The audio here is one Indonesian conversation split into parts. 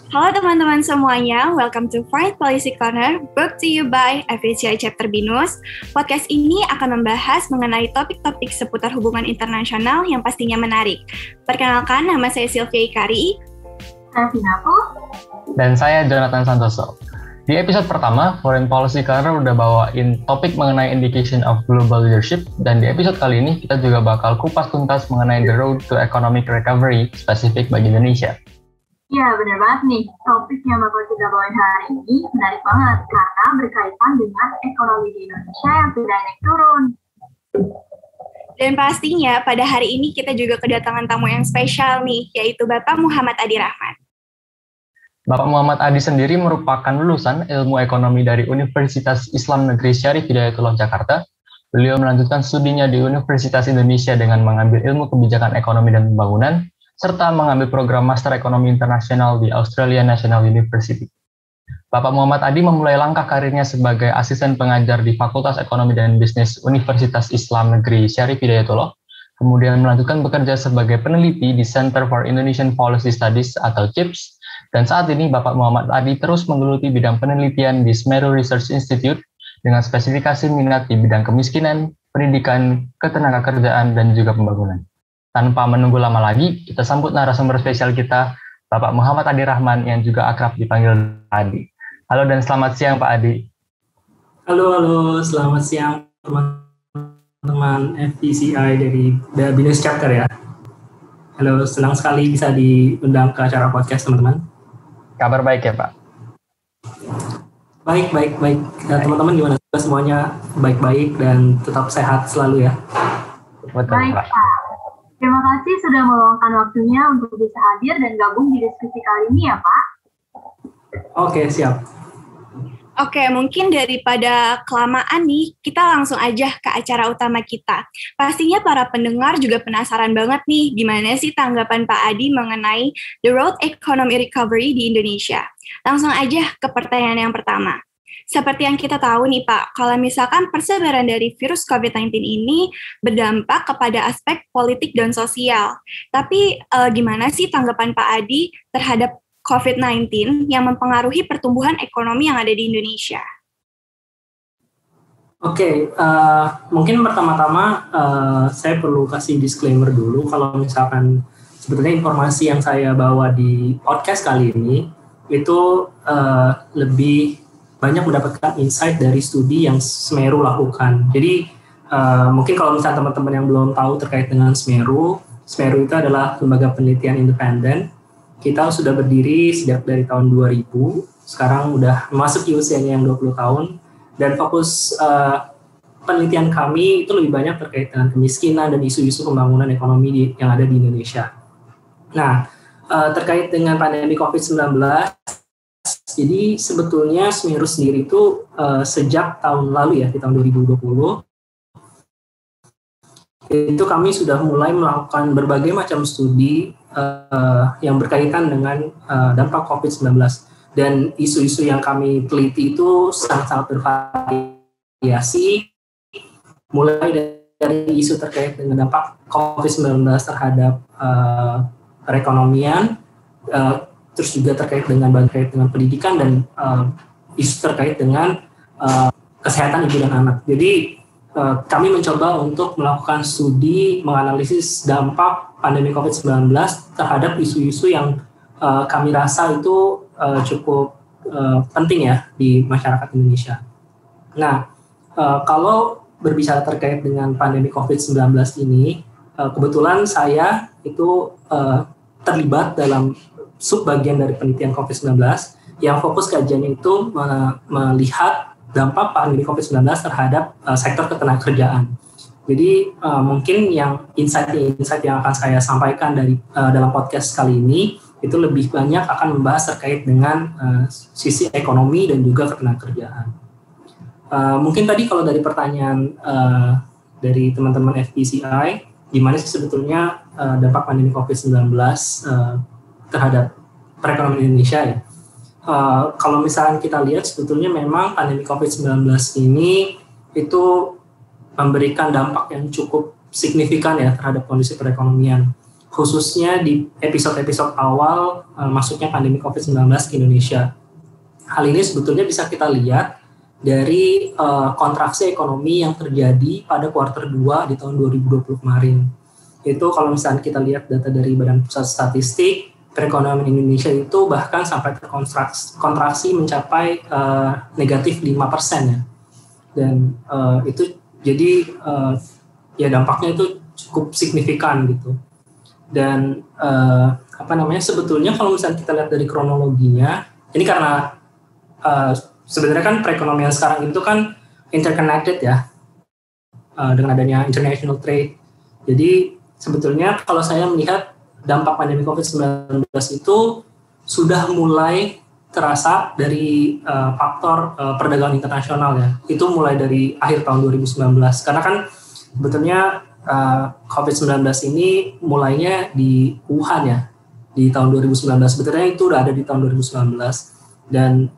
Halo teman-teman semuanya, welcome to Foreign Policy Corner, brought to you by FVCI Chapter BINUS. Podcast ini akan membahas mengenai topik-topik seputar hubungan internasional yang pastinya menarik. Perkenalkan, nama saya Sylvia Ikari. Saya Vinapu. Dan saya Jonathan Santoso. Di episode pertama, Foreign Policy Corner udah bawain topik mengenai indication of global leadership, dan di episode kali ini kita juga bakal kupas tuntas mengenai the road to economic recovery spesifik bagi Indonesia. Ya, benar banget nih. Topik yang bakal kita bawain hari ini menarik banget karena berkaitan dengan ekonomi di Indonesia yang sudah naik turun. Dan pastinya pada hari ini kita juga kedatangan tamu yang spesial nih, yaitu Bapak Muhammad Adi Rahman. Bapak Muhammad Adi sendiri merupakan lulusan ilmu ekonomi dari Universitas Islam Negeri Syarif Hidayatullah Jakarta. Beliau melanjutkan studinya di Universitas Indonesia dengan mengambil ilmu kebijakan ekonomi dan pembangunan, serta mengambil program Master Ekonomi Internasional di Australia National University. Bapak Muhammad Adi memulai langkah karirnya sebagai asisten pengajar di Fakultas Ekonomi dan Bisnis Universitas Islam Negeri Syarif Hidayatullah, kemudian melanjutkan bekerja sebagai peneliti di Center for Indonesian Policy Studies atau CIPS, dan saat ini Bapak Muhammad Adi terus menggeluti bidang penelitian di Semeru Research Institute dengan spesifikasi minat di bidang kemiskinan, pendidikan, ketenagakerjaan, dan juga pembangunan. Tanpa menunggu lama lagi, kita sambut narasumber spesial kita, Bapak Muhammad Adi Rahman yang juga akrab dipanggil Adi. Halo dan selamat siang Pak Adi. Halo, selamat siang teman-teman FVCI dari BINUS Chapter ya. Halo, senang sekali bisa diundang ke acara podcast teman-teman. Kabar baik ya Pak? Baik. Teman-teman gimana? Semuanya baik-baik dan tetap sehat selalu ya. Betul Baik, Pak. Terima kasih sudah meluangkan waktunya untuk bisa hadir dan gabung di diskusi kali ini ya Pak. Oke, siap. Oke, mungkin daripada kelamaan nih, kita langsung aja ke acara utama kita. Pastinya para pendengar juga penasaran banget nih, gimana sih tanggapan Pak Adi mengenai the road economic recovery di Indonesia. Langsung aja ke pertanyaan yang pertama. Seperti yang kita tahu nih Pak, kalau misalkan persebaran dari virus COVID-19 ini berdampak kepada aspek politik dan sosial. Tapi gimana sih tanggapan Pak Adi terhadap COVID-19 yang mempengaruhi pertumbuhan ekonomi yang ada di Indonesia? Oke, mungkin pertama-tama saya perlu kasih disclaimer dulu kalau misalkan sebetulnya informasi yang saya bawa di podcast kali ini itu lebih banyak mendapatkan insight dari studi yang Semeru lakukan. Jadi mungkin kalau misalnya teman-teman yang belum tahu terkait dengan Semeru itu adalah lembaga penelitian independen. Kita sudah berdiri sejak dari tahun 2000, sekarang udah masuk usianya yang 20 tahun, dan fokus penelitian kami itu lebih banyak terkait dengan kemiskinan dan isu-isu pembangunan ekonomi yang ada di Indonesia. Nah, terkait dengan pandemi COVID-19, jadi sebetulnya Semeru sendiri itu sejak tahun lalu ya, di tahun 2020, itu kami sudah mulai melakukan berbagai macam studi yang berkaitan dengan dampak COVID-19. Dan isu-isu yang kami teliti itu sangat-sangat bervariasi, mulai dari isu terkait dengan dampak COVID-19 terhadap perekonomian, terus juga terkait dengan pendidikan dan isu terkait dengan kesehatan ibu dan anak. Jadi kami mencoba untuk melakukan studi menganalisis dampak pandemi COVID-19 terhadap isu-isu yang kami rasa itu cukup penting ya di masyarakat Indonesia. Nah, kalau berbicara terkait dengan pandemi COVID-19 ini, kebetulan saya itu terlibat dalam subbagian dari penelitian COVID-19 yang fokus kajiannya itu melihat dampak pandemi COVID-19 terhadap sektor ketenagakerjaan. Jadi mungkin yang insight yang akan saya sampaikan dalam podcast kali ini itu lebih banyak akan membahas terkait dengan sisi ekonomi dan juga ketenagakerjaan. Mungkin tadi kalau dari pertanyaan dari teman-teman FPCI, gimana sih sebetulnya dampak pandemi COVID-19 terhadap perekonomian Indonesia ya. Kalau misalnya kita lihat sebetulnya memang pandemi COVID-19 ini itu memberikan dampak yang cukup signifikan ya terhadap kondisi perekonomian. khususnya di episode-episode awal masuknya pandemi COVID-19 ke Indonesia. Hal ini sebetulnya bisa kita lihat dari kontraksi ekonomi yang terjadi pada kuartal 2 di tahun 2020 kemarin. Itu kalau misalnya kita lihat data dari Badan Pusat Statistik, perekonomian Indonesia itu bahkan sampai kontraksi mencapai negatif 5% ya. Dan itu jadi ya dampaknya itu cukup signifikan gitu. Dan sebetulnya kalau misalnya kita lihat dari kronologinya, ini karena sebenarnya kan perekonomian sekarang itu kan interconnected ya, dengan adanya international trade. Jadi sebetulnya kalau saya melihat dampak pandemi COVID-19 itu sudah mulai terasa dari faktor perdagangan internasional ya. Itu mulai dari akhir tahun 2019. Karena kan sebetulnya COVID-19 ini mulainya di Wuhan ya, di tahun 2019. Sebetulnya itu udah ada di tahun 2019. Dan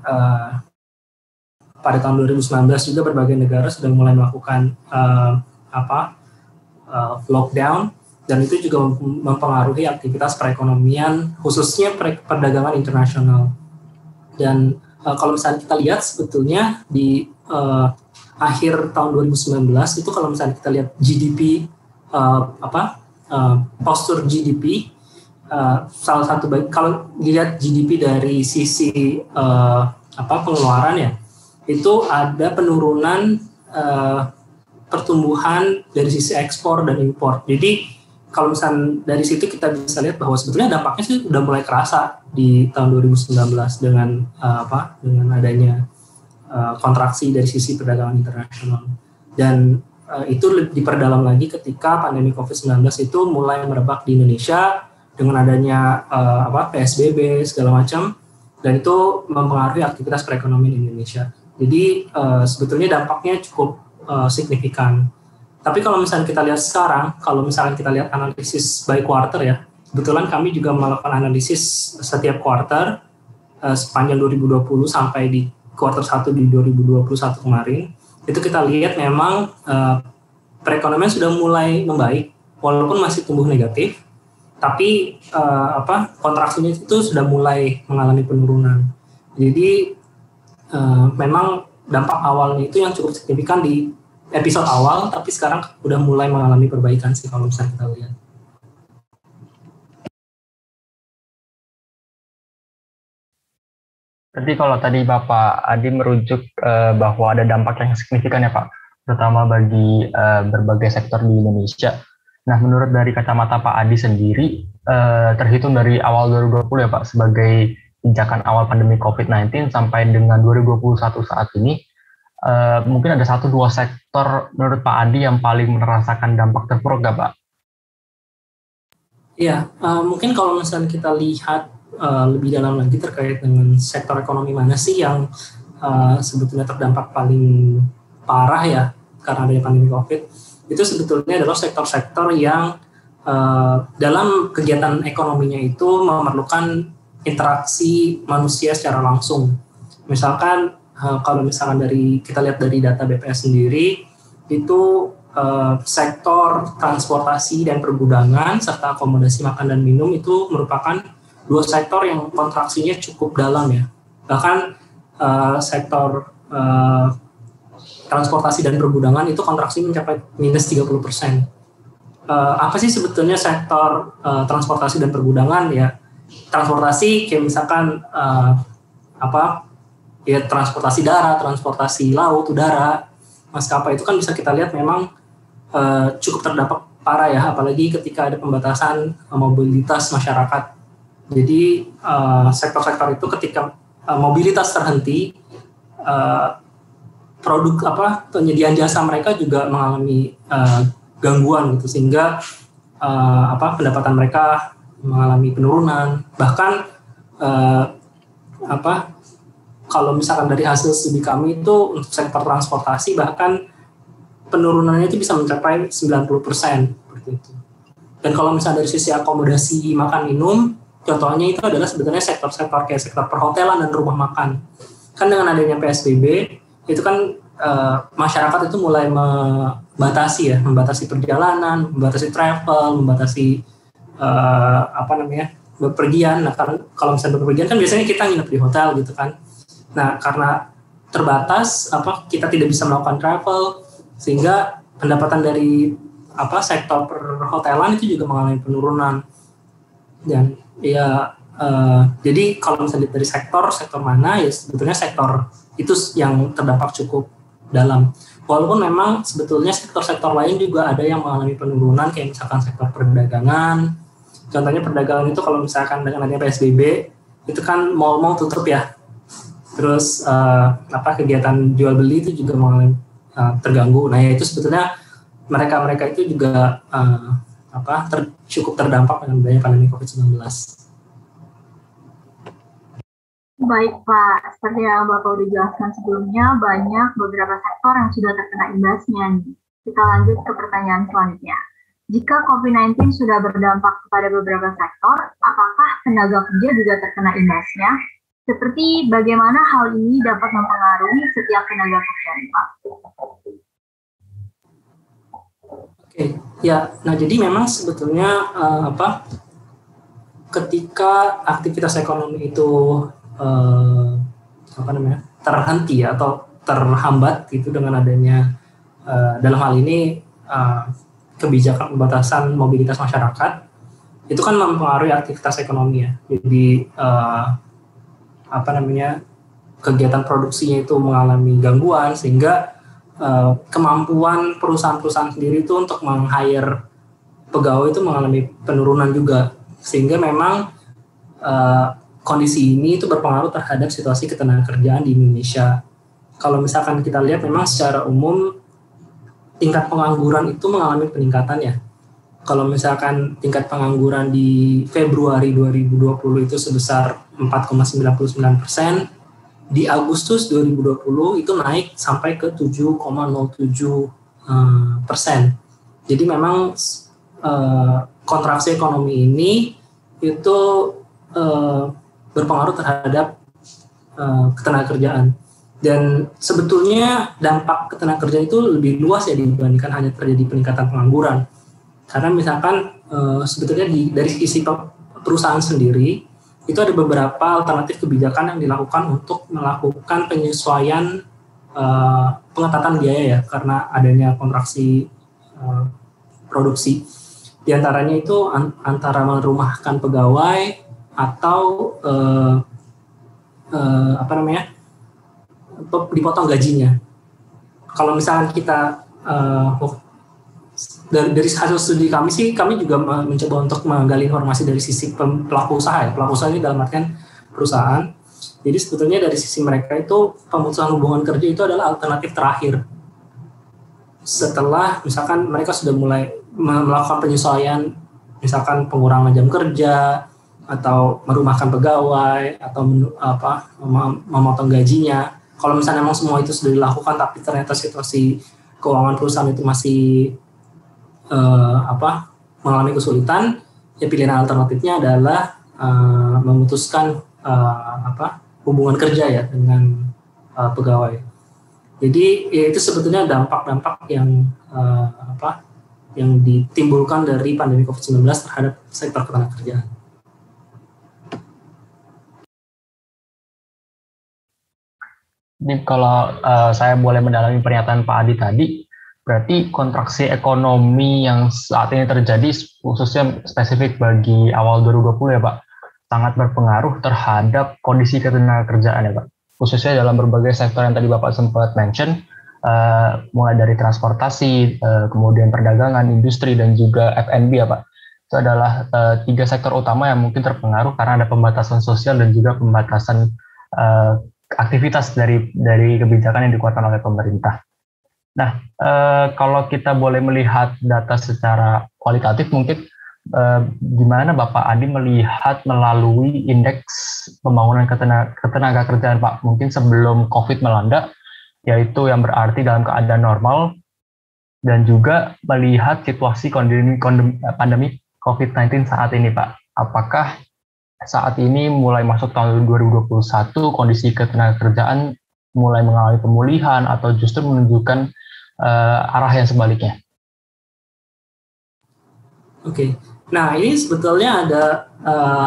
pada tahun 2019 juga berbagai negara sudah mulai melakukan lockdown, dan itu juga mempengaruhi aktivitas perekonomian, khususnya perdagangan internasional. Dan kalau misalnya kita lihat sebetulnya di akhir tahun 2019 itu kalau misalnya kita lihat GDP, postur GDP, salah satu kalau dilihat GDP dari sisi pengeluaran ya, itu ada penurunan pertumbuhan dari sisi ekspor dan impor. Jadi kalau misalnya dari situ kita bisa lihat bahwa sebetulnya dampaknya sih udah mulai kerasa di tahun 2019 dengan dengan adanya kontraksi dari sisi perdagangan internasional. Dan itu diperdalam lagi ketika pandemi COVID-19 itu mulai merebak di Indonesia dengan adanya PSBB segala macam, dan itu mempengaruhi aktivitas perekonomian Indonesia. Jadi sebetulnya dampaknya cukup signifikan. Tapi kalau misalnya kita lihat sekarang, kalau misalnya kita lihat analisis by quarter ya, kebetulan kami juga melakukan analisis setiap quarter sepanjang 2020 sampai di kuartal 1 di 2021 kemarin, itu kita lihat memang perekonomian sudah mulai membaik, walaupun masih tumbuh negatif, tapi kontraksinya itu sudah mulai mengalami penurunan. Jadi memang dampak awalnya itu yang cukup signifikan di episode awal, tapi sekarang udah mulai mengalami perbaikan sih kalau misalnya kita lihat. Jadi kalau tadi Bapak Adi merujuk bahwa ada dampak yang signifikan ya Pak, terutama bagi berbagai sektor di Indonesia. Nah, menurut dari kacamata Pak Adi sendiri, terhitung dari awal 2020 ya Pak, sebagai pijakan awal pandemi COVID-19 sampai dengan 2021 saat ini, mungkin ada 1-2 sektor menurut Pak Adi yang paling merasakan dampak terpuruk nggak Pak? Iya, mungkin kalau misalnya kita lihat lebih dalam lagi terkait dengan sektor ekonomi mana sih yang sebetulnya terdampak paling parah ya karena adanya pandemi COVID, itu sebetulnya adalah sektor-sektor yang dalam kegiatan ekonominya itu memerlukan interaksi manusia secara langsung. Misalkan kalau misalkan kita lihat dari data BPS sendiri, itu sektor transportasi dan pergudangan serta akomodasi makan dan minum itu merupakan 2 sektor yang kontraksinya cukup dalam ya. Bahkan sektor transportasi dan pergudangan itu kontraksi mencapai minus 30%. Apa sih sebetulnya sektor transportasi dan pergudangan ya? Transportasi kayak misalkan transportasi darat, transportasi laut, udara, maskapai itu kan bisa kita lihat memang cukup terdampak parah ya, apalagi ketika ada pembatasan mobilitas masyarakat. Jadi sektor-sektor itu ketika mobilitas terhenti, penyediaan jasa mereka juga mengalami gangguan gitu, sehingga pendapatan mereka mengalami penurunan. Bahkan kalau misalkan dari hasil studi kami itu untuk sektor transportasi bahkan penurunannya itu bisa mencapai 90% seperti itu. Dan kalau misalnya dari sisi akomodasi makan minum, contohnya itu adalah sebetulnya sektor-sektor kayak sektor perhotelan dan rumah makan. Kan dengan adanya PSBB itu kan masyarakat itu mulai membatasi perjalanan, membatasi travel, membatasi bepergian. Nah, kalau misalnya bepergian kan biasanya kita nginep di hotel gitu kan. Nah, karena terbatas, kita tidak bisa melakukan travel, sehingga pendapatan dari sektor perhotelan itu juga mengalami penurunan. Dan ya, jadi kalau misalnya dari sektor mana, ya sebetulnya sektor itu yang terdampak cukup dalam. Walaupun memang sebetulnya sektor-sektor lain juga ada yang mengalami penurunan, kayak misalkan sektor perdagangan. Contohnya perdagangan itu kalau misalkan dengan adanya PSBB, itu kan mal-mal tutup ya. Terus kegiatan jual beli itu juga mengalami terganggu. Nah, ya itu sebetulnya mereka itu juga cukup terdampak dengan adanya pandemi COVID-19. Baik Pak, seperti yang Bapak udah jelaskan sebelumnya, banyak beberapa sektor yang sudah terkena imbasnya nih. Kita lanjut ke pertanyaan selanjutnya. Jika COVID-19 sudah berdampak kepada beberapa sektor, apakah tenaga kerja juga terkena imbasnya? Seperti bagaimana hal ini dapat mempengaruhi setiap tenaga kerja, Pak? Oke, ya. Nah, jadi memang sebetulnya ketika aktivitas ekonomi itu terhenti atau terhambat gitu dengan adanya dalam hal ini kebijakan pembatasan mobilitas masyarakat, itu kan mempengaruhi aktivitas ekonomi ya. Jadi kegiatan produksinya itu mengalami gangguan, sehingga kemampuan perusahaan-perusahaan sendiri itu untuk meng-hire pegawai itu mengalami penurunan juga, sehingga memang kondisi ini itu berpengaruh terhadap situasi ketenagakerjaan di Indonesia. Kalau misalkan kita lihat, memang secara umum tingkat pengangguran itu mengalami peningkatan ya. Kalau misalkan tingkat pengangguran di Februari 2020 itu sebesar 4,99%, di Agustus 2020 itu naik sampai ke 7,07%. Jadi memang kontraksi ekonomi ini itu berpengaruh terhadap ketenagakerjaan. Dan sebetulnya dampak ketenagakerjaan itu lebih luas ya dibandingkan hanya terjadi peningkatan pengangguran. Karena misalkan sebetulnya dari sisi perusahaan sendiri, itu ada beberapa alternatif kebijakan yang dilakukan untuk melakukan penyesuaian pengetatan biaya ya, karena adanya kontraksi produksi. Di antaranya itu antara merumahkan pegawai atau dipotong gajinya. Kalau misalnya kita dari hasil studi kami sih, kami juga mencoba untuk menggali informasi dari sisi pelaku usaha ya. Pelaku usaha ini dalam artian perusahaan. Jadi sebetulnya dari sisi mereka itu pemutusan hubungan kerja itu adalah alternatif terakhir. Setelah misalkan mereka sudah mulai melakukan penyesuaian, misalkan pengurangan jam kerja atau merumahkan pegawai atau memotong gajinya. Kalau misalnya memang semua itu sudah dilakukan, tapi ternyata situasi keuangan perusahaan itu masih mengalami kesulitan, ya pilihan alternatifnya adalah memutuskan hubungan kerja ya dengan pegawai. Jadi ya itu sebetulnya dampak-dampak yang yang ditimbulkan dari pandemi COVID-19 terhadap sektor ketenagakerjaan. Ini kalau saya boleh mendalami pernyataan Pak Adi tadi, berarti kontraksi ekonomi yang saat ini terjadi, khususnya spesifik bagi awal 2020 ya Pak, sangat berpengaruh terhadap kondisi ketenagakerjaan ya Pak, khususnya dalam berbagai sektor yang tadi Bapak sempat mention, mulai dari transportasi, kemudian perdagangan, industri, dan juga F&B ya Pak. Itu adalah 3 sektor utama yang mungkin terpengaruh karena ada pembatasan sosial dan juga pembatasan aktivitas dari kebijakan yang dikeluarkan oleh pemerintah. Nah, kalau kita boleh melihat data secara kualitatif, mungkin gimana Bapak Adi melihat melalui indeks pembangunan ketenagakerjaan Pak, mungkin sebelum COVID melanda, yaitu yang berarti dalam keadaan normal, dan juga melihat situasi pandemi COVID-19 saat ini Pak. Apakah saat ini mulai masuk tahun 2021, kondisi ketenagakerjaan mulai mengalami pemulihan atau justru menunjukkan arah yang sebaliknya? Oke. Nah, ini sebetulnya ada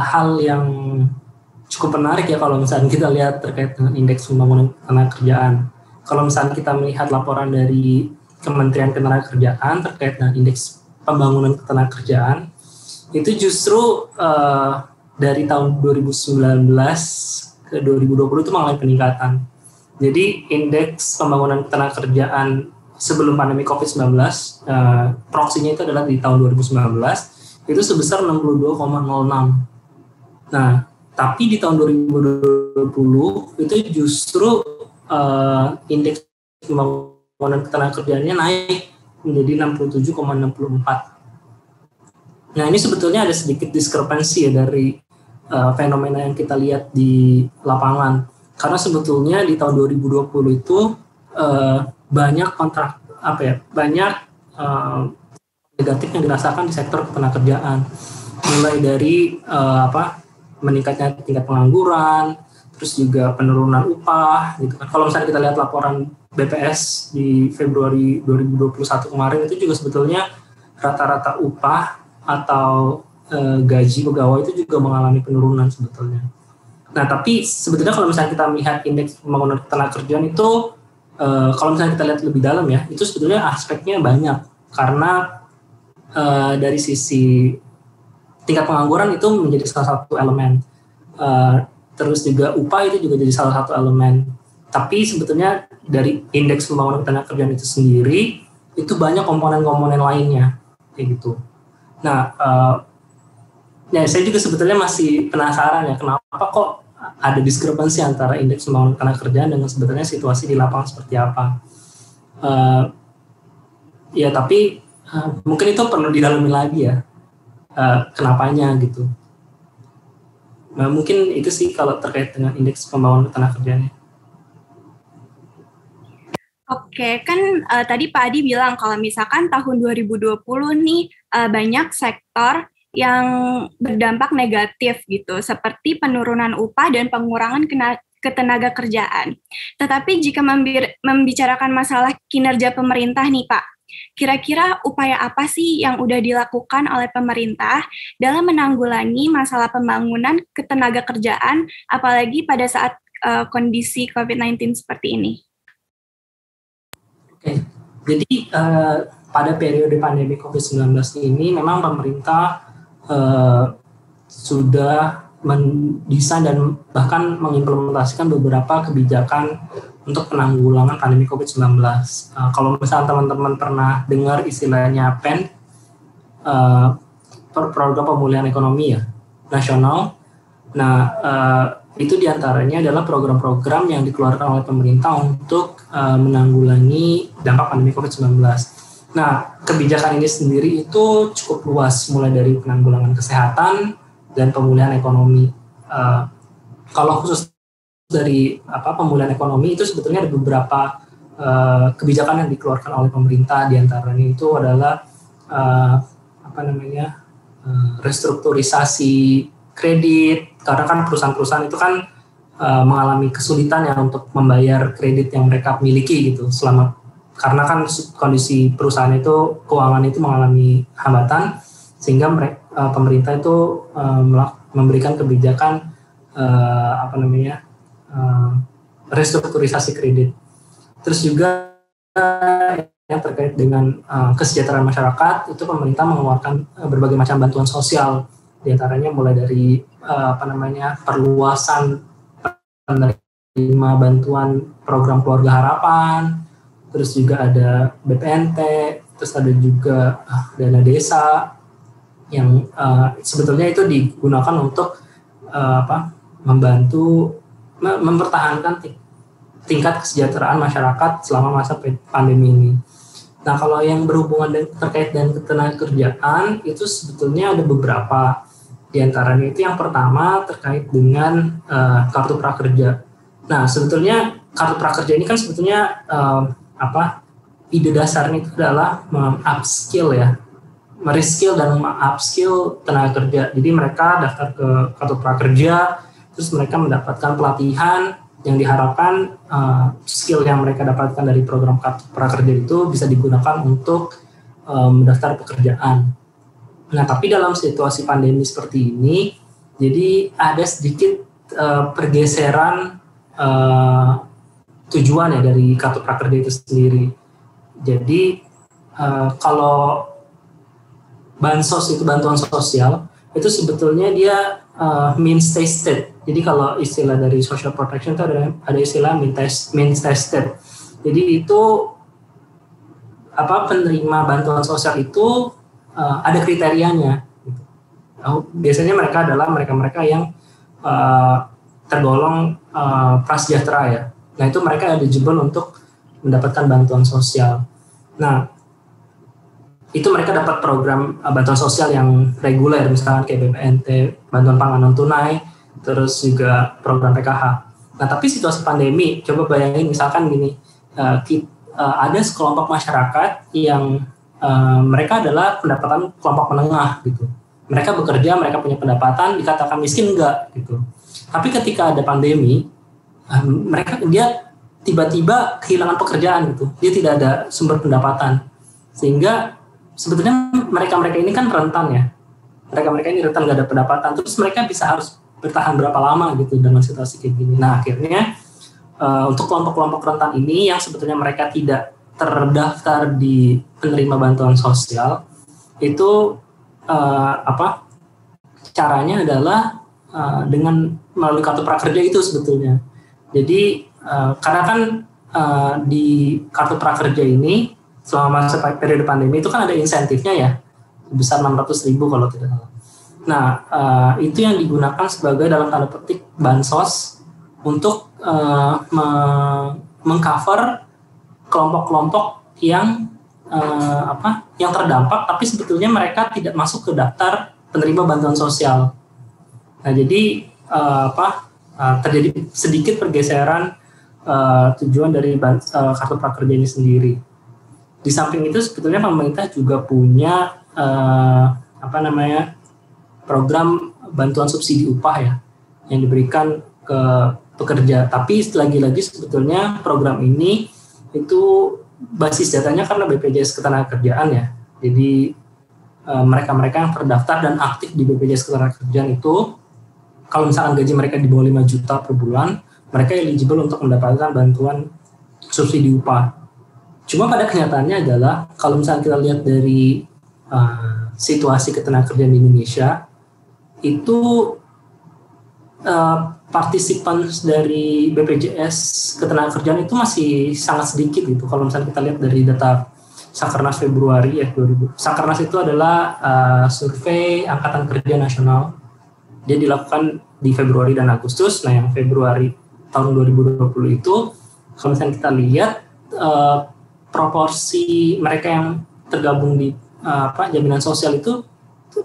hal yang cukup menarik ya kalau misalnya kita lihat terkait dengan indeks pembangunan ketenagakerjaan. Kalau misalnya kita melihat laporan dari Kementerian Ketenagakerjaan terkait dengan indeks pembangunan ketenagakerjaan, itu justru dari tahun 2019 ke 2020 itu mengalami peningkatan. Jadi indeks pembangunan ketenagakerjaan sebelum pandemi COVID-19, proksinya itu adalah di tahun 2019, itu sebesar 62,06. Nah, tapi di tahun 2020 itu justru indeks pembangunan ketenagakerjaannya naik menjadi 67,64. Nah, ini sebetulnya ada sedikit diskrepansi ya dari fenomena yang kita lihat di lapangan. Karena sebetulnya di tahun 2020 itu banyak banyak negatif yang dirasakan di sektor ketenagakerjaan, mulai dari meningkatnya tingkat pengangguran, terus juga penurunan upah gitu kan. Kalau misalnya kita lihat laporan BPS di Februari 2021 kemarin, itu juga sebetulnya rata-rata upah atau gaji pegawai itu juga mengalami penurunan sebetulnya. Nah, tapi sebetulnya kalau misalnya kita melihat indeks pembangunan ketenagakerjaan itu, kalau misalnya kita lihat lebih dalam ya, itu sebetulnya aspeknya banyak. Karena dari sisi tingkat pengangguran itu menjadi salah satu elemen. Terus juga upah itu juga jadi salah satu elemen. Tapi sebetulnya dari indeks pembangunan ketenagakerjaan itu sendiri, itu banyak komponen-komponen lainnya. Kayak gitu. Nah, ya saya juga sebetulnya masih penasaran ya, kenapa kok ada diskrepansi antara indeks pembangunan ketenagakerjaan dengan sebetulnya situasi di lapangan seperti apa. Ya tapi mungkin itu perlu didalami lagi ya, kenapanya gitu. Nah, mungkin itu sih kalau terkait dengan indeks pembangunan ketenagakerjaannya. Oke, kan tadi Pak Adi bilang kalau misalkan tahun 2020 nih banyak sektor yang berdampak negatif gitu, seperti penurunan upah dan pengurangan ketenagakerjaan. Tetapi jika membicarakan masalah kinerja pemerintah nih Pak, kira-kira upaya apa sih yang udah dilakukan oleh pemerintah dalam menanggulangi masalah pembangunan ketenagakerjaan, apalagi pada saat kondisi COVID-19 seperti ini? Oke, jadi pada periode pandemi COVID-19 ini memang pemerintah sudah mendesain dan bahkan mengimplementasikan beberapa kebijakan untuk penanggulangan pandemi COVID-19. Kalau misalnya teman-teman pernah dengar istilahnya PEN, Program Pemulihan Ekonomi ya, nasional. Nah, itu diantaranya adalah program-program yang dikeluarkan oleh pemerintah untuk menanggulangi dampak pandemi COVID-19. Nah, kebijakan ini sendiri itu cukup luas, mulai dari penanggulangan kesehatan dan pemulihan ekonomi. Kalau khusus dari pemulihan ekonomi itu sebetulnya ada beberapa kebijakan yang dikeluarkan oleh pemerintah, diantaranya itu adalah restrukturisasi kredit, karena kan perusahaan-perusahaan itu kan mengalami kesulitan ya untuk membayar kredit yang mereka miliki gitu karena kan kondisi perusahaan itu, keuangan itu mengalami hambatan, sehingga pemerintah itu memberikan kebijakan restrukturisasi kredit. Terus juga yang terkait dengan kesejahteraan masyarakat, itu pemerintah mengeluarkan berbagai macam bantuan sosial, diantaranya mulai dari perluasan penerima bantuan program keluarga harapan, terus juga ada BPNT, terus ada juga dana desa yang sebetulnya itu digunakan untuk membantu mempertahankan tingkat kesejahteraan masyarakat selama masa pandemi ini. Nah, kalau yang berhubungan terkait dengan ketenagakerjaan itu sebetulnya ada beberapa. Di antaranya itu yang pertama terkait dengan kartu prakerja. Nah, sebetulnya kartu prakerja ini kan sebetulnya ide dasarnya itu adalah upskill ya, mereskill dan upskill tenaga kerja. Jadi mereka daftar ke kartu prakerja, terus mereka mendapatkan pelatihan yang diharapkan skill yang mereka dapatkan dari program kartu prakerja itu bisa digunakan untuk mendaftar pekerjaan. Nah, tapi dalam situasi pandemi seperti ini, jadi ada sedikit pergeseran tujuan ya dari kartu prakerja itu sendiri. Jadi kalau bansos itu bantuan sosial itu sebetulnya dia means tested. Jadi kalau istilah dari social protection itu ada istilah means tested. Jadi itu penerima bantuan sosial itu ada kriterianya. Biasanya mereka adalah mereka yang tergolong prasejahtera ya. Nah itu mereka eligible untuk mendapatkan bantuan sosial. Nah itu mereka dapat program bantuan sosial yang reguler, misalkan kayak BPNT, bantuan pangan non tunai, terus juga program PKH. Nah tapi situasi pandemi, coba bayangin misalkan gini, ada sekelompok masyarakat yang mereka adalah pendapatan kelompok menengah gitu. Mereka bekerja, mereka punya pendapatan, dikatakan miskin enggak gitu. Tapi ketika ada pandemi, dia tiba-tiba kehilangan pekerjaan gitu. Dia tidak ada sumber pendapatan. Sehingga sebetulnya mereka ini kan rentan ya. Mereka ini rentan nggak ada pendapatan. Terus mereka bisa harus bertahan berapa lama gitu dengan situasi kayak gini. Nah akhirnya untuk kelompok-kelompok rentan ini yang sebetulnya mereka tidak terdaftar di penerima bantuan sosial itu caranya adalah dengan melalui kartu prakerja itu sebetulnya. Jadi karena kan di kartu prakerja ini selama masa periode pandemi itu kan ada insentifnya ya sebesar 600.000 kalau tidak salah. Nah itu yang digunakan sebagai dalam tanda petik bansos untuk mengcover kelompok-kelompok yang yang terdampak tapi sebetulnya mereka tidak masuk ke daftar penerima bantuan sosial. Nah jadi terjadi sedikit pergeseran tujuan dari kartu prakerja ini sendiri. Di samping itu sebetulnya pemerintah juga punya program bantuan subsidi upah ya yang diberikan ke pekerja. Tapi lagi-lagi sebetulnya program ini itu basis datanya karena BPJS Ketenagakerjaan ya. Jadi mereka-mereka yang terdaftar dan aktif di BPJS Ketenagakerjaan itu kalau misalkan gaji mereka di bawah 5 juta per bulan, mereka eligible untuk mendapatkan bantuan subsidi upah. Cuma pada kenyataannya adalah kalau misalnya kita lihat dari situasi ketenagakerjaan di Indonesia itu partisipan dari BPJS Ketenagakerjaan itu masih sangat sedikit gitu. Kalau misalnya kita lihat dari data Sakernas Februari ya 2000. Sakernas itu adalah survei Angkatan Kerja Nasional. Dia dilakukan di Februari dan Agustus. Nah yang Februari tahun 2020 itu kalau misalnya kita lihat proporsi mereka yang tergabung di jaminan sosial itu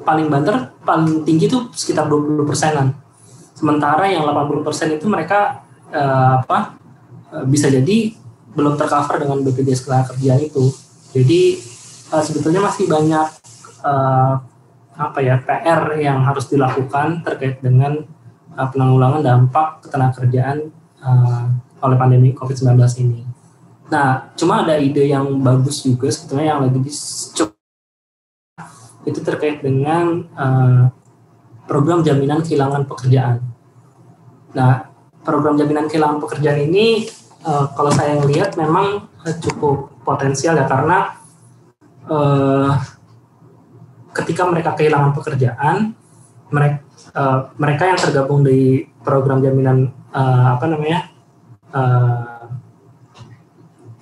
paling banter, paling tinggi itu sekitar 20%-an. Sementara yang 80% itu mereka bisa jadi belum tercover dengan BPJS Ketenagakerjaan itu. Jadi sebetulnya masih banyak PR yang harus dilakukan terkait dengan penanggulangan dampak ketenagakerjaan oleh pandemi COVID-19 ini. Nah, cuma ada ide yang bagus juga sebetulnya yang lagi dicoba itu terkait dengan program jaminan kehilangan pekerjaan. Nah, program jaminan kehilangan pekerjaan ini kalau saya lihat memang cukup potensial ya karena ketika mereka kehilangan pekerjaan, mereka yang tergabung di program jaminan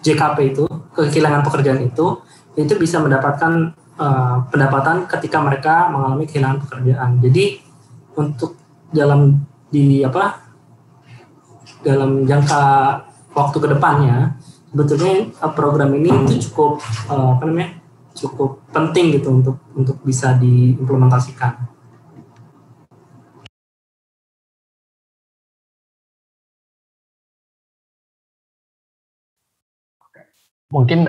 JKP itu, kehilangan pekerjaan itu bisa mendapatkan pendapatan ketika mereka mengalami kehilangan pekerjaan. Jadi untuk dalam jangka waktu kedepannya, sebetulnya program ini itu cukup penting gitu untuk bisa diimplementasikan. Mungkin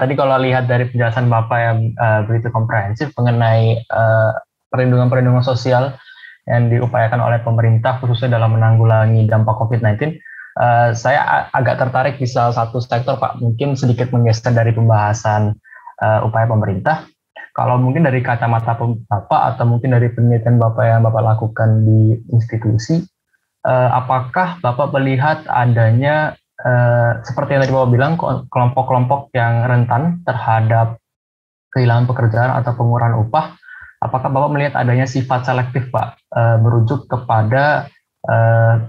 tadi kalau lihat dari penjelasan Bapak yang begitu komprehensif mengenai perlindungan sosial yang diupayakan oleh pemerintah khususnya dalam menanggulangi dampak COVID-19, saya agak tertarik di salah satu sektor Pak, mungkin sedikit menggeser dari pembahasan upaya pemerintah. kalau mungkin dari kacamata Bapak atau mungkin dari penelitian Bapak yang Bapak lakukan di institusi, apakah Bapak melihat adanya seperti yang tadi Bapak bilang, kelompok-kelompok yang rentan terhadap kehilangan pekerjaan atau pengurangan upah, apakah Bapak melihat adanya sifat selektif, Pak, merujuk kepada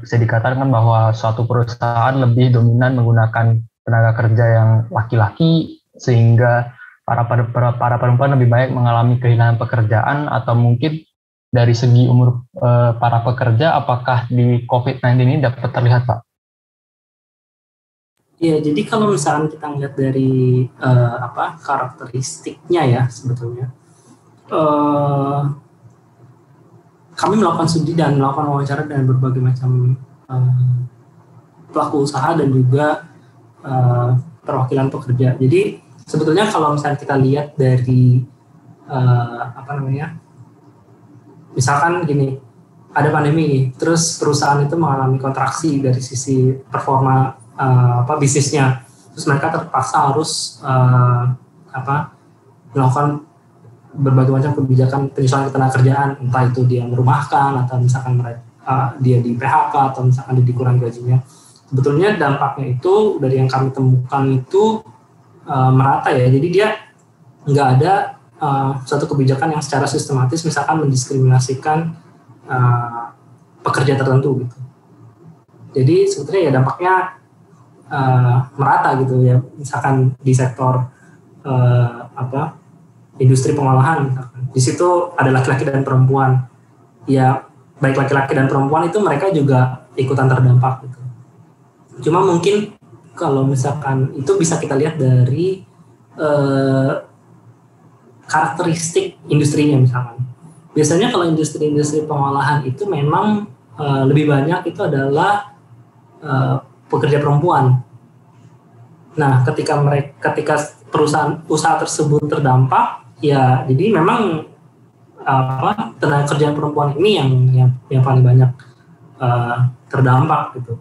bisa dikatakan bahwa suatu perusahaan lebih dominan menggunakan tenaga kerja yang laki-laki sehingga para perempuan lebih baik mengalami kehilangan pekerjaan, atau mungkin dari segi umur para pekerja, apakah di COVID-19 ini dapat terlihat, Pak? Ya, jadi kalau misalnya kita melihat dari karakteristiknya ya sebetulnya, kami melakukan studi dan melakukan wawancara dengan berbagai macam pelaku usaha dan juga perwakilan pekerja. Jadi sebetulnya kalau misalnya kita lihat dari misalkan gini, ada pandemi, terus perusahaan itu mengalami kontraksi dari sisi performa bisnisnya, terus mereka terpaksa harus melakukan berbagai macam kebijakan penyesuaian ketenagakerjaan, entah itu dia merumahkan atau misalkan dia di PHK atau misalkan dia dikurangi gajinya. Sebetulnya dampaknya itu dari yang kami temukan itu merata ya, jadi dia nggak ada suatu kebijakan yang secara sistematis misalkan mendiskriminasikan pekerja tertentu gitu. Jadi sebetulnya ya dampaknya merata gitu ya, misalkan di sektor industri pengolahan misalkan. Di situ ada laki-laki dan perempuan. Ya, baik laki-laki dan perempuan itu mereka juga ikutan terdampak gitu. Cuma mungkin kalau misalkan itu bisa kita lihat dari karakteristik industrinya misalkan. Biasanya kalau industri-industri pengolahan itu memang lebih banyak itu adalah pekerja perempuan. Nah, ketika perusahaan usaha tersebut terdampak, ya jadi memang tenaga kerja perempuan ini yang paling banyak terdampak gitu.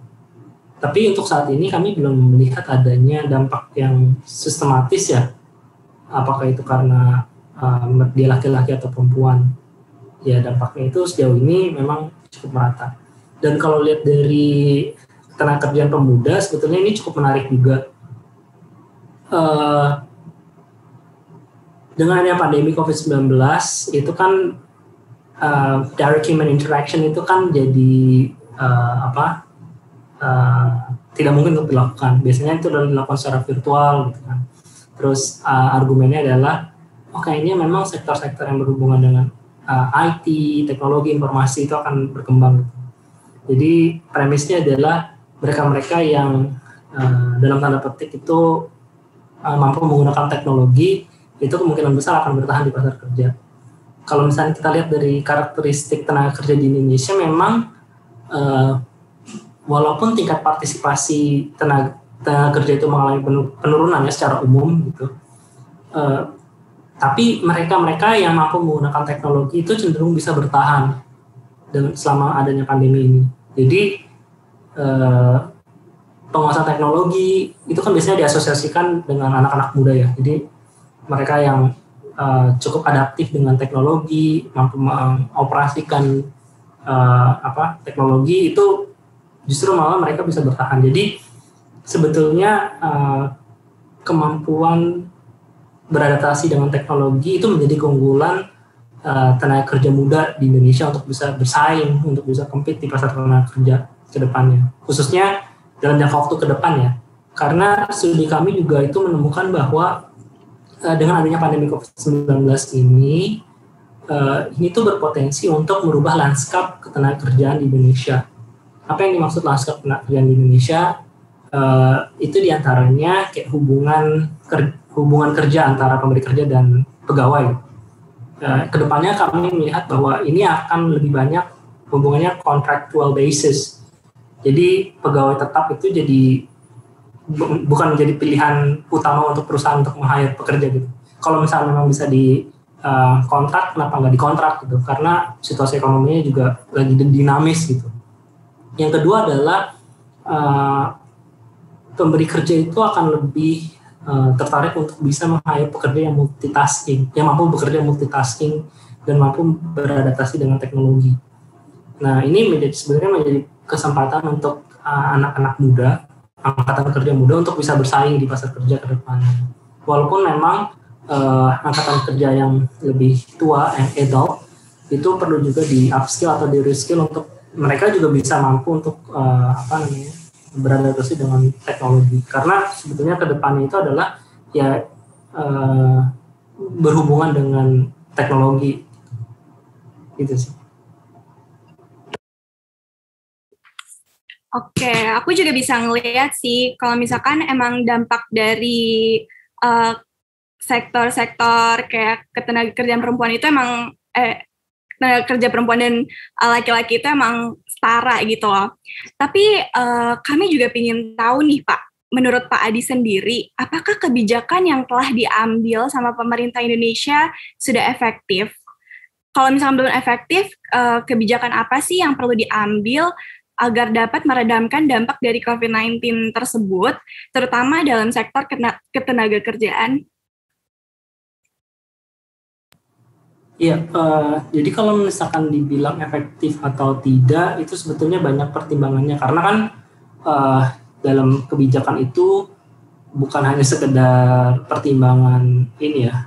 Tapi untuk saat ini kami belum melihat adanya dampak yang sistematis ya. Apakah itu karena dia laki-laki atau perempuan? Ya dampaknya itu sejauh ini memang cukup merata. Dan kalau lihat dari tenaga kerjaan pemuda, sebetulnya ini cukup menarik juga. Dengan adanya pandemi COVID-19 itu kan direct human interaction itu kan jadi tidak mungkin untuk dilakukan. Biasanya itu dilakukan secara virtual gitu kan. Terus argumennya adalah kayaknya memang sektor-sektor yang berhubungan dengan IT, teknologi informasi itu akan berkembang gitu. Jadi premisnya adalah mereka-mereka yang dalam tanda petik itu mampu menggunakan teknologi, itu kemungkinan besar akan bertahan di pasar kerja. Kalau misalnya kita lihat dari karakteristik tenaga kerja di Indonesia, memang walaupun tingkat partisipasi tenaga kerja itu mengalami penurunan ya secara umum gitu, tapi mereka yang mampu menggunakan teknologi itu cenderung bisa bertahan selama adanya pandemi ini. Jadi penguasaan teknologi itu kan biasanya diasosiasikan dengan anak-anak muda ya. Jadi mereka yang cukup adaptif dengan teknologi, mampu mengoperasikan teknologi itu justru malah mereka bisa bertahan. Jadi sebetulnya kemampuan beradaptasi dengan teknologi itu menjadi keunggulan tenaga kerja muda di Indonesia untuk bisa bersaing, untuk bisa compete di pasar tenaga kerja ke depannya. Khususnya dalam jangka waktu ke depan ya. Karena studi kami juga itu menemukan bahwa dengan adanya pandemi COVID-19 ini tuh berpotensi untuk merubah lanskap ketenagakerjaan di Indonesia. Apa yang dimaksud lanskap ketenagakerjaan di Indonesia? Itu diantaranya kayak hubungan kerja antara pemberi kerja dan pegawai. Kedepannya kami melihat bahwa ini akan lebih banyak hubungannya contractual basis. Jadi pegawai tetap itu bukan menjadi pilihan utama untuk perusahaan untuk meng-hire pekerja gitu. Kalau misalnya memang bisa di kontrak, kenapa nggak dikontrak gitu? Karena situasi ekonominya juga lagi dinamis gitu. Yang kedua adalah pemberi kerja itu akan lebih tertarik untuk bisa meng-hire pekerja yang multitasking, yang mampu bekerja multitasking dan mampu beradaptasi dengan teknologi. Nah, ini sebenarnya menjadi kesempatan untuk anak-anak muda, angkatan kerja muda untuk bisa bersaing di pasar kerja ke depannya. Walaupun memang angkatan kerja yang lebih tua, yang adult, itu perlu juga di upskill atau di reskill untuk mereka juga bisa mampu untuk beradaptasi dengan teknologi. Karena sebetulnya ke depannya itu adalah ya berhubungan dengan teknologi, gitu sih. Oke, aku juga bisa ngelihat sih kalau misalkan emang dampak dari sektor-sektor kayak ketenagakerjaan perempuan itu emang tenaga kerja perempuan dan laki-laki itu emang setara gitu loh. Tapi kami juga ingin tahu nih Pak, menurut Pak Adi sendiri, apakah kebijakan yang telah diambil sama pemerintah Indonesia sudah efektif? Kalau misalkan belum efektif, kebijakan apa sih yang perlu diambil agar dapat meredamkan dampak dari COVID-19 tersebut, terutama dalam sektor ketenagakerjaan? Iya, jadi kalau misalkan dibilang efektif atau tidak, itu sebetulnya banyak pertimbangannya. Karena kan dalam kebijakan itu bukan hanya sekedar pertimbangan ini ya,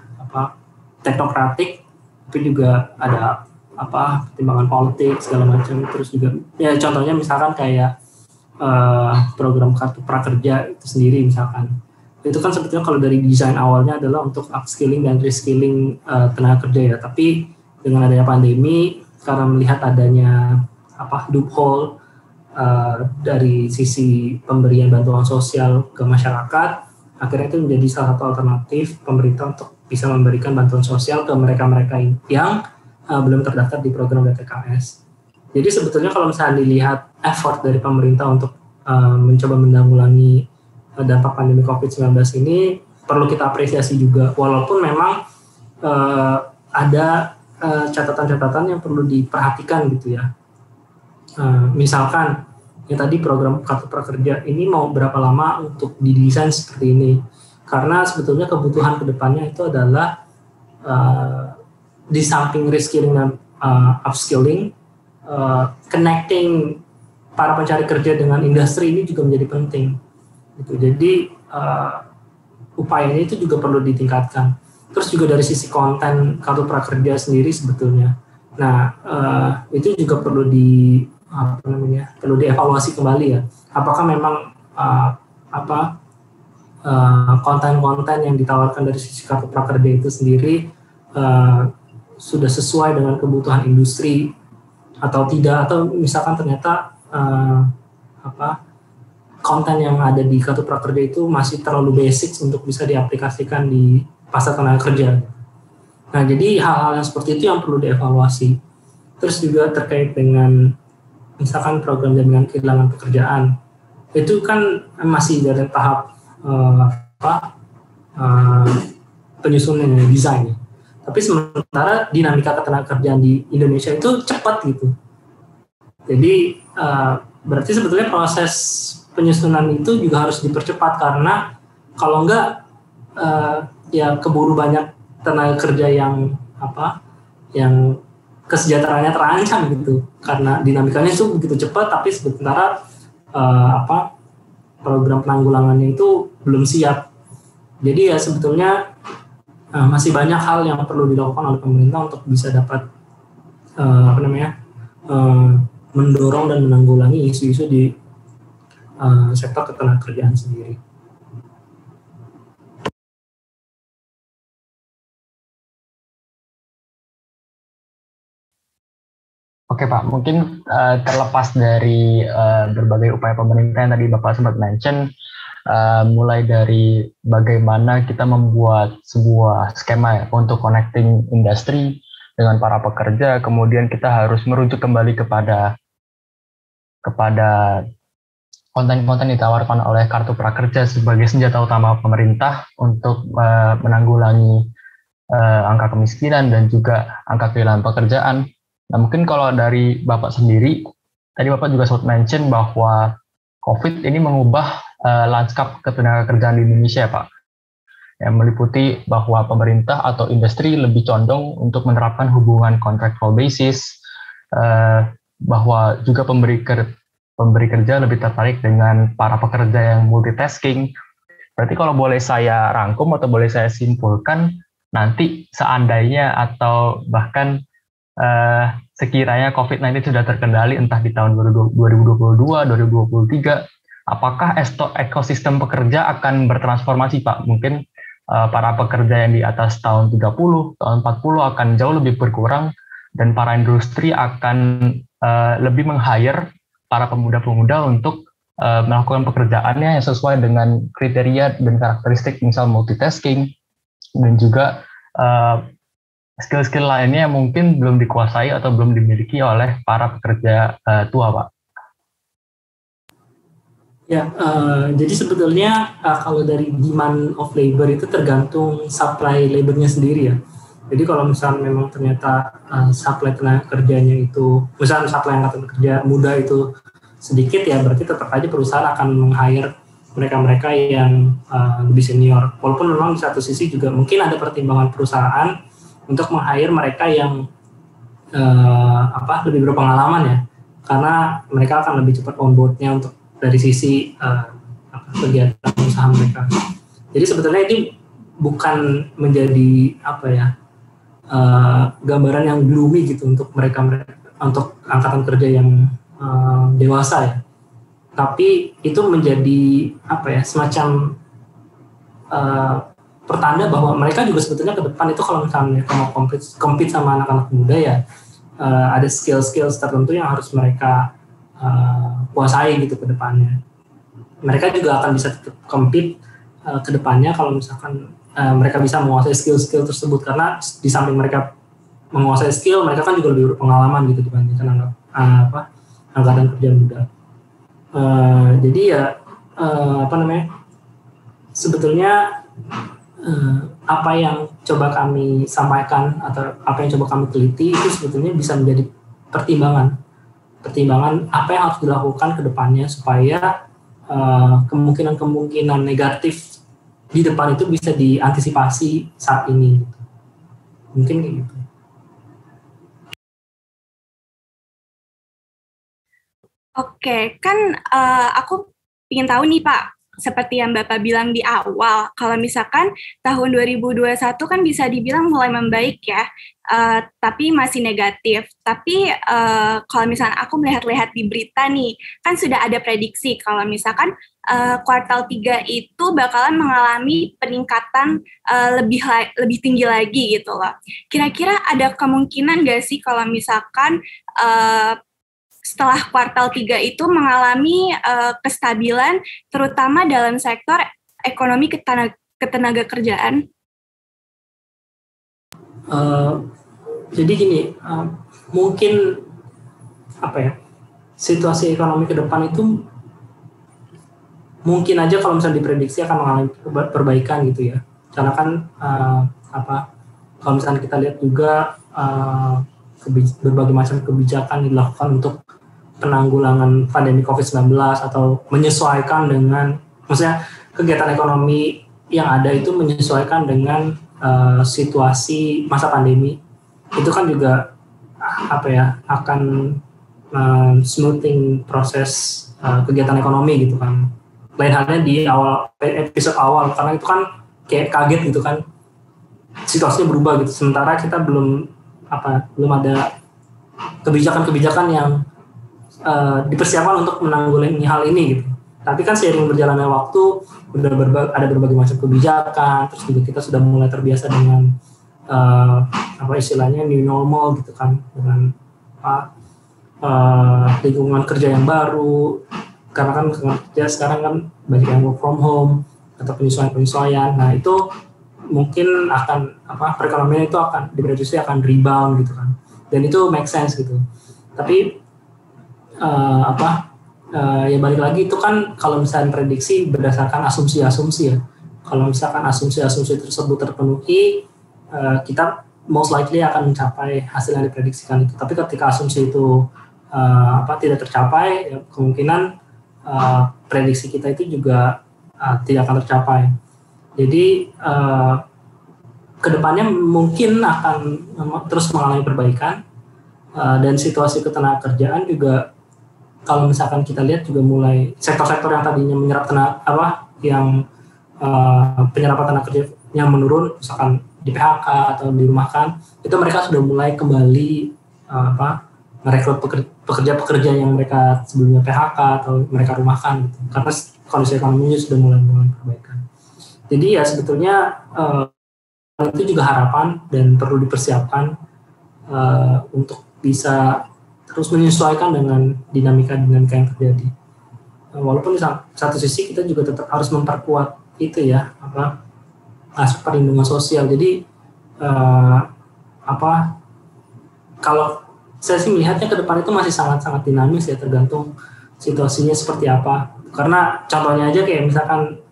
teknokratik, tapi juga ada pertimbangan politik segala macam. Terus juga ya contohnya misalkan kayak program kartu prakerja itu sendiri misalkan, itu kan sebetulnya kalau dari desain awalnya adalah untuk upskilling dan reskilling tenaga kerja ya, tapi dengan adanya pandemi, karena melihat adanya loophole dari sisi pemberian bantuan sosial ke masyarakat, akhirnya itu menjadi salah satu alternatif pemerintah untuk bisa memberikan bantuan sosial ke mereka-mereka yang belum terdaftar di program DTKS. Jadi sebetulnya kalau misalnya dilihat effort dari pemerintah untuk mencoba menanggulangi dampak pandemi COVID-19 ini, perlu kita apresiasi juga, walaupun memang ada catatan-catatan yang perlu diperhatikan gitu ya. Misalkan ya tadi program kartu prakerja ini mau berapa lama untuk didesain seperti ini, karena sebetulnya kebutuhan kedepannya itu adalah di samping reskilling dan upskilling, connecting para pencari kerja dengan industri ini juga menjadi penting. Gitu. Jadi upayanya itu juga perlu ditingkatkan. Terus juga dari sisi konten kartu prakerja sendiri sebetulnya. Nah, itu juga perlu perlu dievaluasi kembali ya. Apakah memang konten-konten yang ditawarkan dari sisi kartu prakerja itu sendiri sudah sesuai dengan kebutuhan industri atau tidak, atau misalkan ternyata konten yang ada di kartu prakerja itu masih terlalu basic untuk bisa diaplikasikan di pasar tenaga kerja. Nah, jadi hal-hal yang seperti itu yang perlu dievaluasi. Terus juga terkait dengan misalkan program jaminan kehilangan pekerjaan, itu kan masih dari tahap penyusunan desain. Tapi sementara dinamika ketenagakerjaan di Indonesia itu cepat gitu. Jadi berarti sebetulnya proses penyusunan itu juga harus dipercepat, karena kalau enggak ya keburu banyak tenaga kerja yang kesejahteraannya terancam gitu, karena dinamikanya itu begitu cepat, tapi sementara program penanggulangannya itu belum siap. Jadi ya sebetulnya masih banyak hal yang perlu dilakukan oleh pemerintah untuk bisa dapat mendorong dan menanggulangi isu-isu di sektor ketenagakerjaan sendiri. Oke Pak, mungkin terlepas dari berbagai upaya pemerintah yang tadi Bapak sempat mention, mulai dari bagaimana kita membuat sebuah skema ya, untuk connecting industri dengan para pekerja, kemudian kita harus merujuk kembali kepada konten-konten ditawarkan oleh kartu prakerja sebagai senjata utama pemerintah untuk menanggulangi angka kemiskinan dan juga angka kehilangan pekerjaan. Nah, mungkin kalau dari Bapak sendiri, tadi Bapak juga sempat mention bahwa COVID ini mengubah lanskap ketenagakerjaan di Indonesia, Pak. yang meliputi bahwa pemerintah atau industri lebih condong untuk menerapkan hubungan contractual basis, bahwa juga pemberi kerja lebih tertarik dengan para pekerja yang multitasking. Berarti kalau boleh saya rangkum atau boleh saya simpulkan, nanti seandainya atau bahkan sekiranya COVID-19 sudah terkendali entah di tahun 2022, 2023, apakah ekosistem pekerja akan bertransformasi, Pak? Mungkin para pekerja yang di atas tahun 30, tahun 40 akan jauh lebih berkurang, dan para industri akan lebih meng-hire para pemuda-pemuda untuk melakukan pekerjaannya yang sesuai dengan kriteria dan karakteristik, misal multitasking, dan juga skill-skill lainnya yang mungkin belum dikuasai atau belum dimiliki oleh para pekerja tua, Pak. Ya, jadi sebetulnya kalau dari demand of labor itu tergantung supply labornya sendiri ya. Jadi kalau misalnya memang ternyata supply tenaga kerjanya itu, misalnya supply angkatan kerja muda itu sedikit ya, berarti tetap aja perusahaan akan meng-hire mereka-mereka yang lebih senior. Walaupun memang di satu sisi juga mungkin ada pertimbangan perusahaan untuk meng-hire mereka yang lebih berpengalaman ya, karena mereka akan lebih cepat onboard-nya untuk dari sisi kegiatan usaha mereka. Jadi sebetulnya ini bukan menjadi gambaran yang gloomy gitu untuk mereka untuk angkatan kerja yang dewasa ya. Tapi itu menjadi semacam pertanda bahwa mereka juga sebetulnya ke depan itu kalau misalnya mereka mau compete sama anak-anak muda ya, ada skill-skill tertentu yang harus mereka kuasai gitu ke depannya. Mereka juga akan bisa tetap compete ke depannya kalau misalkan mereka bisa menguasai skill-skill tersebut, karena di samping mereka menguasai skill, mereka kan juga lebih berpengalaman gitu dibandingkan angkatan kerja muda. Jadi ya sebetulnya apa yang coba kami sampaikan atau apa yang coba kami teliti itu sebetulnya bisa menjadi pertimbangan apa yang harus dilakukan ke depannya supaya kemungkinan negatif di depan itu bisa diantisipasi saat ini. Mungkin kayak gitu. Oke, kan aku ingin tahu nih Pak, seperti yang Bapak bilang di awal, kalau misalkan tahun 2021 kan bisa dibilang mulai membaik ya, tapi masih negatif. Tapi kalau misalkan aku melihat-lihat di berita nih, kan sudah ada prediksi kalau misalkan kuartal 3 itu bakalan mengalami peningkatan lebih tinggi lagi gitu loh. Kira-kira ada kemungkinan nggak sih kalau misalkan setelah kuartal 3 itu mengalami kestabilan, terutama dalam sektor ekonomi ketenaga kerjaan? Jadi gini, mungkin situasi ekonomi ke depan itu mungkin aja kalau misalnya diprediksi akan mengalami perbaikan gitu ya. Karena kan kalau misalnya kita lihat juga berbagai macam kebijakan dilakukan untuk penanggulangan pandemi COVID-19 atau menyesuaikan dengan, maksudnya kegiatan ekonomi yang ada itu menyesuaikan dengan situasi masa pandemi. Itu kan juga akan smoothing proses kegiatan ekonomi gitu kan. Lain halnya di episode awal, karena itu kan kayak kaget gitu kan, situasinya berubah gitu. Sementara kita belum ada kebijakan-kebijakan yang dipersiapkan untuk menanggulangi hal ini gitu. Tapi kan seiring berjalannya waktu udah ada berbagai macam kebijakan, terus juga kita sudah mulai terbiasa dengan istilahnya new normal gitu kan, dengan lingkungan kerja yang baru, karena kan kerja sekarang kan banyak yang work from home atau penyesuaian. Nah itu mungkin akan perekonomian itu akan diprediksi akan rebound gitu kan, dan itu make sense gitu. Tapi ya balik lagi itu kan kalau misalnya prediksi berdasarkan asumsi-asumsi ya. Kalau misalkan asumsi-asumsi tersebut terpenuhi, kita most likely akan mencapai hasil yang diprediksikan itu. Tapi ketika asumsi itu tidak tercapai, ya kemungkinan prediksi kita itu juga tidak akan tercapai. Jadi kedepannya mungkin akan terus mengalami perbaikan, dan situasi ketenagakerjaan juga kalau misalkan kita lihat juga mulai sektor-sektor yang tadinya menyerap penyerapan tenaga kerja yang menurun, misalkan di PHK atau dirumahkan, itu mereka sudah mulai kembali merekrut pekerja-pekerja yang mereka sebelumnya PHK atau mereka rumahkan gitu. Karena kondisi ekonominya sudah mulai perbaikan. Jadi ya sebetulnya itu juga harapan dan perlu dipersiapkan untuk bisa terus menyesuaikan dengan dinamika-dinamika yang terjadi. Walaupun di satu sisi kita juga tetap harus memperkuat itu ya, aspek perlindungan sosial. Jadi kalau saya sih melihatnya ke depan itu masih sangat-sangat dinamis ya, tergantung situasinya seperti apa. Karena contohnya aja kayak misalkan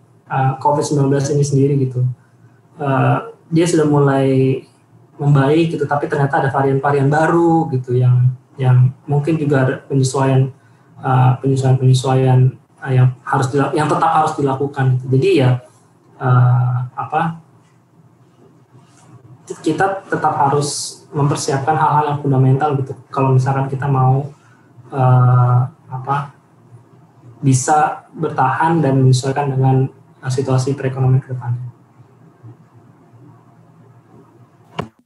COVID-19 ini sendiri gitu, dia sudah mulai membaik gitu, tapi ternyata ada varian-varian baru gitu yang mungkin juga ada penyesuaian yang tetap harus dilakukan. Jadi ya kita tetap harus mempersiapkan hal-hal yang fundamental gitu. Kalau misalkan kita mau bisa bertahan dan menyesuaikan dengan situasi perekonomian ke depannya.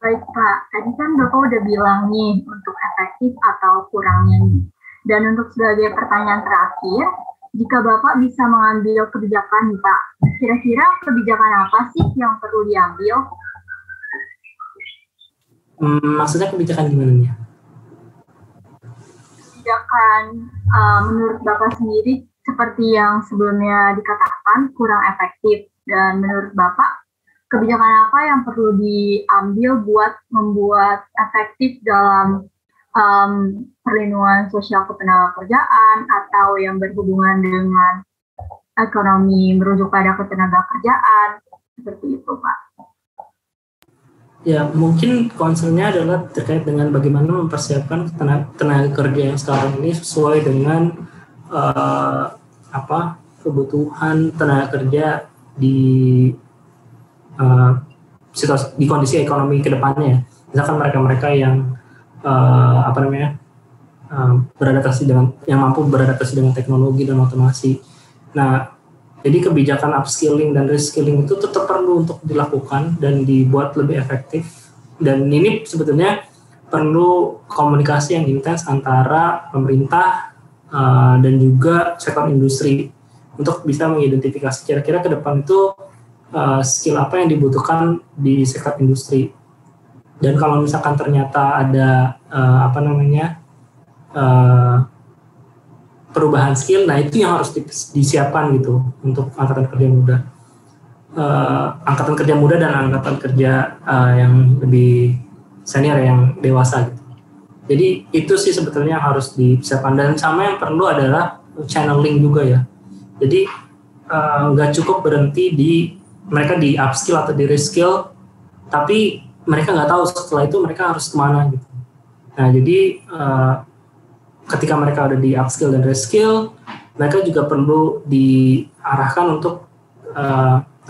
Baik Pak, tadi kan Bapak udah bilang nih untuk efektif atau kurangnya nih. Dan untuk sebagai pertanyaan terakhir, jika Bapak bisa mengambil kebijakan nih Pak, kira-kira kebijakan apa sih yang perlu diambil? Maksudnya kebijakan gimana nih? Kebijakan menurut Bapak sendiri seperti yang sebelumnya dikatakan kurang efektif, dan menurut Bapak kebijakan apa yang perlu diambil buat membuat efektif dalam perlindungan sosial ketenagakerjaan atau yang berhubungan dengan ekonomi merujuk pada ketenagakerjaan, seperti itu Pak? Ya, mungkin concern-nya adalah terkait dengan bagaimana mempersiapkan tenaga kerja yang sekarang ini sesuai dengan kebutuhan tenaga kerja di kondisi ekonomi ke depannya. Misalkan mereka-mereka yang mampu beradaptasi dengan teknologi dan otomasi. Nah, jadi kebijakan upskilling dan reskilling itu tetap perlu untuk dilakukan dan dibuat lebih efektif. Dan ini sebetulnya perlu komunikasi yang intens antara pemerintah dan juga sektor industri untuk bisa mengidentifikasi kira-kira ke depan itu skill apa yang dibutuhkan di sektor industri. Dan kalau misalkan ternyata ada perubahan skill, nah itu yang harus disiapkan gitu untuk angkatan kerja muda. Angkatan kerja muda dan angkatan kerja yang lebih senior, yang dewasa gitu. Jadi itu sih sebetulnya yang harus disiapkan. Dan sama yang perlu adalah channeling juga ya. Jadi nggak cukup berhenti mereka di upskill atau di reskill, tapi mereka nggak tahu setelah itu mereka harus kemana gitu. Nah jadi ketika mereka udah di upskill dan reskill, mereka juga perlu diarahkan untuk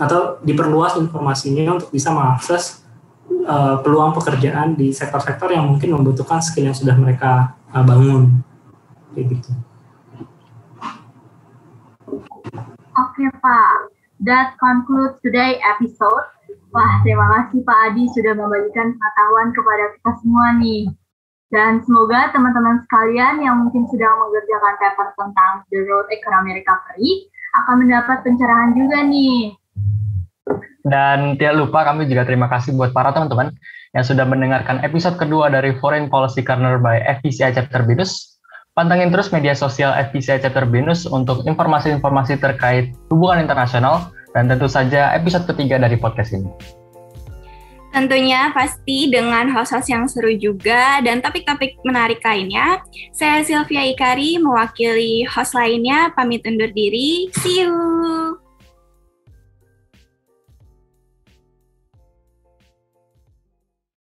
atau diperluas informasinya untuk bisa mengakses peluang pekerjaan di sektor-sektor yang mungkin membutuhkan skill yang sudah mereka bangun, kayak gitu. Oke Pak, that concludes today episode. Wah, terima kasih Pak Adi sudah membagikan pengetahuan kepada kita semua nih. Dan semoga teman-teman sekalian yang mungkin sedang mengerjakan paper tentang The Road Economic Recovery akan mendapat pencerahan juga nih. Dan tidak lupa kami juga terima kasih buat para teman-teman yang sudah mendengarkan episode kedua dari Foreign Policy Corner by FPCI Chapter BINUS. Pantengin terus media sosial FPCI Chapter BINUS untuk informasi-informasi terkait hubungan internasional dan tentu saja episode ketiga dari podcast ini. Tentunya pasti dengan host-host yang seru juga dan topik-topik menarik lainnya. Saya Sylvia Ikari mewakili host lainnya pamit undur diri. See you!